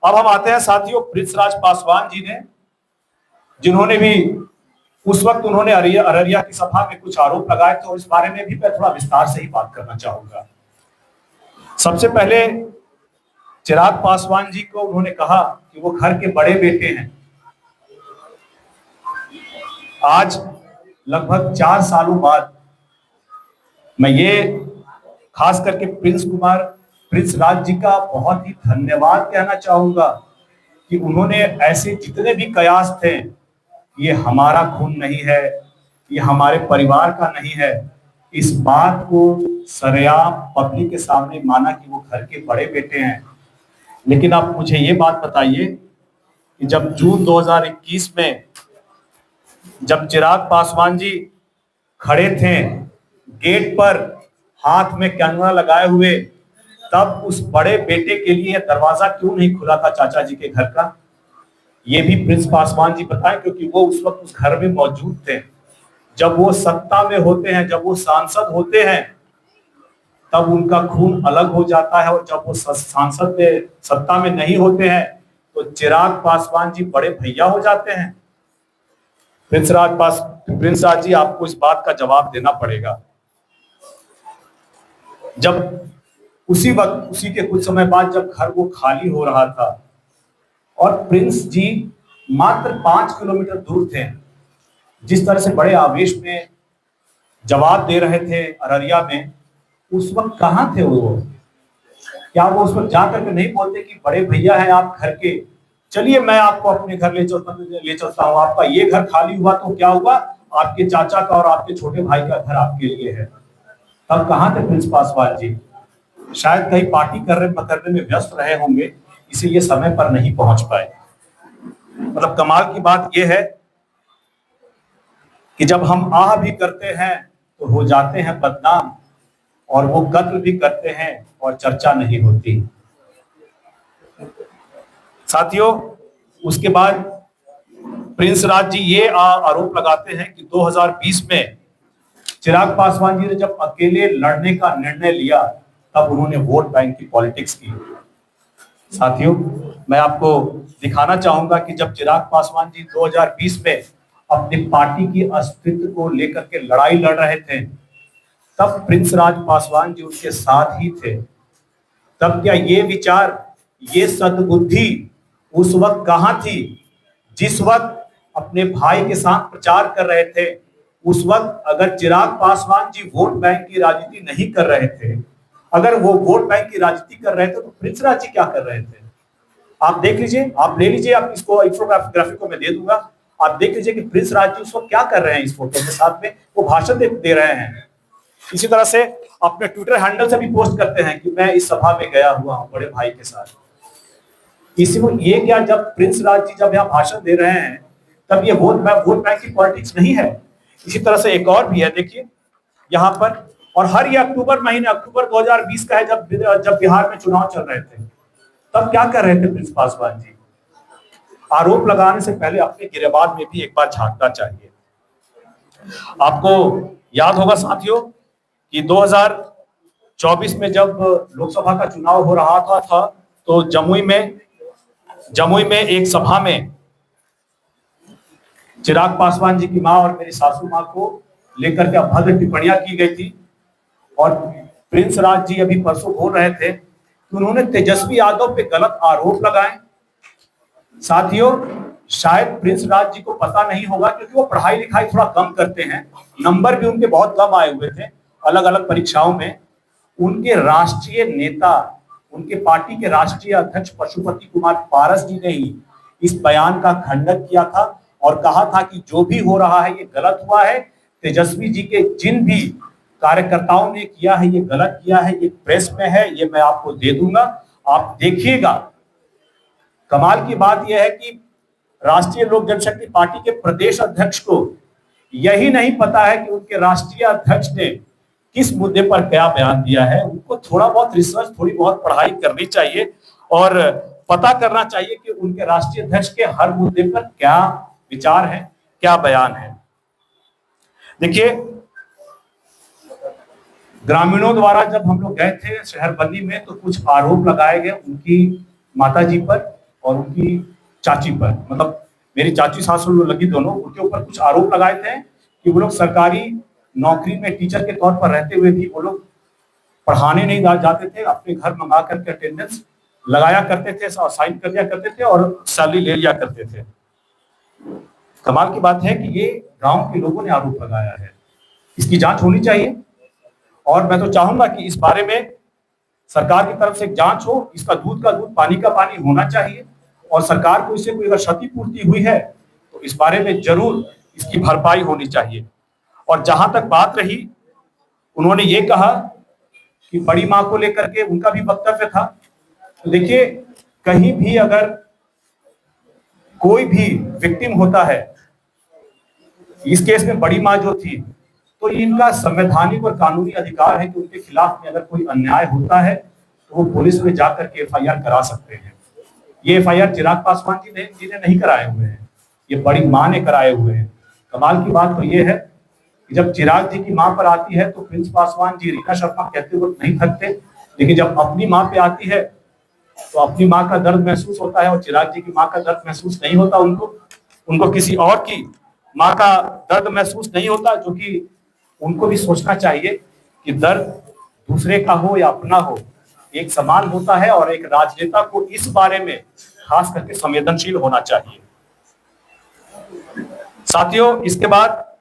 अब हम आते हैं साथियों पृथ्वीराज पासवान जी ने, जिन्होंने भी उस वक्त उन्होंने अररिया की सभा में कुछ आरोप लगाए थे और इस बारे में भी मैं थोड़ा विस्तार से ही बात करना चाहूंगा। सबसे पहले चिराग पासवान जी को उन्होंने कहा कि वो घर के बड़े बेटे हैं। आज लगभग 4 सालों बाद मैं ये खास करके प्रिंस राज जी का बहुत ही धन्यवाद कहना चाहूंगा कि उन्होंने ऐसे जितने भी कयास थे, ये हमारा खून नहीं है, ये हमारे परिवार का नहीं है, इस बात को सरेआम पब्लिक के सामने माना कि वो घर के बड़े बेटे हैं। लेकिन आप मुझे ये बात बताइए कि जब जून 2021 में जब चिराग पासवान जी खड़े थे गेट पर हाथ में कैमरा लगाए हुए, तब उस बड़े बेटे के लिए दरवाजा क्यों नहीं खुला था चाचा जी के घर का? ये भी प्रिंस पासवान जी बताएं, क्योंकि वो उस वक्त उस घर में मौजूद थे। जब वो सत्ता में होते हैं, जब वो सांसद होते हैं, तब उनका खून अलग हो जाता है, और जब वो सांसद में सत्ता में नहीं होते हैं तो चिराग पासवान जी बड़े भैया हो जाते हैं। प्रिंस राज जी, आपको इस बात का जवाब देना पड़ेगा। जब उसी के कुछ समय बाद जब घर वो खाली हो रहा था और प्रिंस जी मात्र 5 किलोमीटर दूर थे, जिस तरह से बड़े आवेश में जवाब दे रहे थे अररिया में, उस वक्त कहाँ थे वो? क्या वो उस वक्त जाकर के नहीं बोलते कि बड़े भैया हैं आप घर के, चलिए मैं आपको अपने घर ले चलता हूँ, आपका ये घर खाली हुआ तो क्या हुआ, आपके चाचा का और आपके छोटे भाई का घर आपके लिए है। तब कहाँ थे प्रिंस पासवान जी? शायद कहीं पार्टी करने में व्यस्त रहे होंगे, इसीलिए समय पर नहीं पहुंच पाए। मतलब कमाल की बात यह है कि जब हम आह भी करते हैं तो हो जाते हैं बदनाम, और वो कत्ल भी करते हैं और चर्चा नहीं होती। साथियों, उसके बाद प्रिंस राज जी ये आरोप लगाते हैं कि 2020 में चिराग पासवान जी ने जब अकेले लड़ने का निर्णय लिया, तब उन्होंने वोट बैंक की पॉलिटिक्स की। साथियों, मैं आपको दिखाना चाहूंगा कि जब चिराग पासवान जी 2020 में अपनी पार्टी की अस्तित्व को लेकर के लड़ाई लड़ रहे थे, तब प्रिंस राज पासवान जी उनके साथ ही थे। तब क्या ये विचार, ये सद्बुद्धि उस वक्त कहां थी? जिस वक्त अपने भाई के साथ प्रचार कर रहे थे, उस वक्त अगर चिराग पासवान जी वोट बैंक की राजनीति नहीं कर रहे थे, अगर वो वोट बैंक की राजनीति कर रहे थे, तो प्रिंस राज जी क्या कर रहे थे? आप देख लीजिए, आप ले लीजिए, आप इसको इंफोग्राफिक को मैं दे दूंगा, आप देख लीजिए कि प्रिंस राज जी उस वक्त क्या कर रहे हैं। इस फोटो के साथ में वो भाषण दे रहे हैं। इसी तरह से अपने ट्विटर हैंडल से भी पोस्ट करते हैं कि मैं इस सभा में गया हुआ हूं बड़े भाई के साथ। इसी में ये क्या, जब प्रिंस राज जी जब यहाँ भाषण दे रहे हैं, तब ये वोट बैंक की पॉलिटिक्स नहीं है। इसी तरह से एक और भी है, देखिए यहाँ पर, और हर ये अक्टूबर 2020 का है, जब बिहार में चुनाव चल रहे थे, तब क्या कर रहे थे प्रिंस पासवान जी? आरोप लगाने से पहले अपने गिरेबान में भी एक बार झांकना चाहिए। आपको याद होगा साथियों कि 2024 में जब लोकसभा का चुनाव हो रहा था तो जमुई में एक सभा में चिराग पासवान जी की मां और मेरी सासू मां को लेकर के अभद्र टिप्पणियां की गई थी, और प्रिंस राज जी अभी परसों बोल रहे थे कि उन्होंने तेजस्वी यादव पे गलत आरोप लगाए। साथियों, शायद प्रिंस राज जी को पता नहीं होगा, क्योंकि वो पढ़ाई लिखाई थोड़ा कम करते हैं, नंबर भी उनके बहुत कम आए हुए थे अलग अलग परीक्षाओं में। उनके राष्ट्रीय नेता, उनके पार्टी के राष्ट्रीय अध्यक्ष पशुपति कुमार पारस जी ने ही इस बयान का खंडन किया था और कहा था कि जो भी हो रहा है ये गलत हुआ है, तेजस्वी जी के जिन भी कार्यकर्ताओं ने किया है ये गलत किया है, ये प्रेस में है, ये मैं आपको दे दूंगा, आप देखिएगा। कमाल की बात यह है कि राष्ट्रीय लोक जनशक्ति पार्टी के प्रदेश अध्यक्ष को यही नहीं पता है कि उनके राष्ट्रीय अध्यक्ष ने किस मुद्दे पर क्या बयान दिया है। उनको थोड़ा बहुत रिसर्च, थोड़ी बहुत पढ़ाई करनी चाहिए और पता करना चाहिए कि उनके राष्ट्रीय अध्यक्ष के हर मुद्दे पर क्या विचार है, क्या बयान है। देखिए, ग्रामीणों द्वारा जब हम लोग गए थे शहर बन्नी में, तो कुछ आरोप लगाए गए उनकी माताजी पर, और उनकी चाची पर, मतलब मेरी चाची सासुर लगी दोनों, उनके ऊपर कुछ आरोप लगाए थे कि वो लोग सरकारी नौकरी में टीचर के तौर पर रहते हुए भी वो लोग पढ़ाने नहीं जाते थे, अपने घर मंगा करके अटेंडेंस लगाया करते थे, साइन कर दिया करते थे और सैलरी ले लिया करते थे। कमाल की बात है कि ये गांव के लोगों ने आरोप लगाया है। इसकी जांच होनी चाहिए और मैं तो चाहूंगा कि इस बारे में सरकार की तरफ से एक जांच हो। इसका दूध का दूध पानी का पानी होना चाहिए और सरकार को इससे कोई अगर क्षतिपूर्ति हुई है तो इस बारे में जरूर इसकी भरपाई होनी चाहिए। और जहां तक बात रही, उन्होंने ये कहा कि बड़ी मां को लेकर के उनका भी वक्तव्य था। तो देखिए, कहीं भी अगर कोई भी विक्टिम होता है, इस केस में बड़ी मां जो थी, तो इनका संवैधानिक और कानूनी अधिकार है कि उनके खिलाफ में अगर कोई अन्याय होता है तो वो पुलिस में जाकर के एफआईआर करा सकते हैं। ये एफआईआर चिराग पासवान जी ने नहीं कराए हुए हैं, ये बड़ी मां ने कराए हुए हैं। कमाल की बात तो ये है कि जब चिराग जी की मां पर आती है तो प्रिंस पासवान जी रीना शर्मा कहते वक्त नहीं थकते, लेकिन जब अपनी मां पे आती है तो अपनी मां का दर्द महसूस होता है और चिराग जी की मां का दर्द महसूस नहीं होता उनको किसी और की मां का दर्द महसूस नहीं होता। जो कि उनको भी सोचना चाहिए कि दर्द दूसरे का हो या अपना हो, एक समान होता है और एक राजनेता को इस बारे में खास करके संवेदनशील होना चाहिए। साथियों, इसके बाद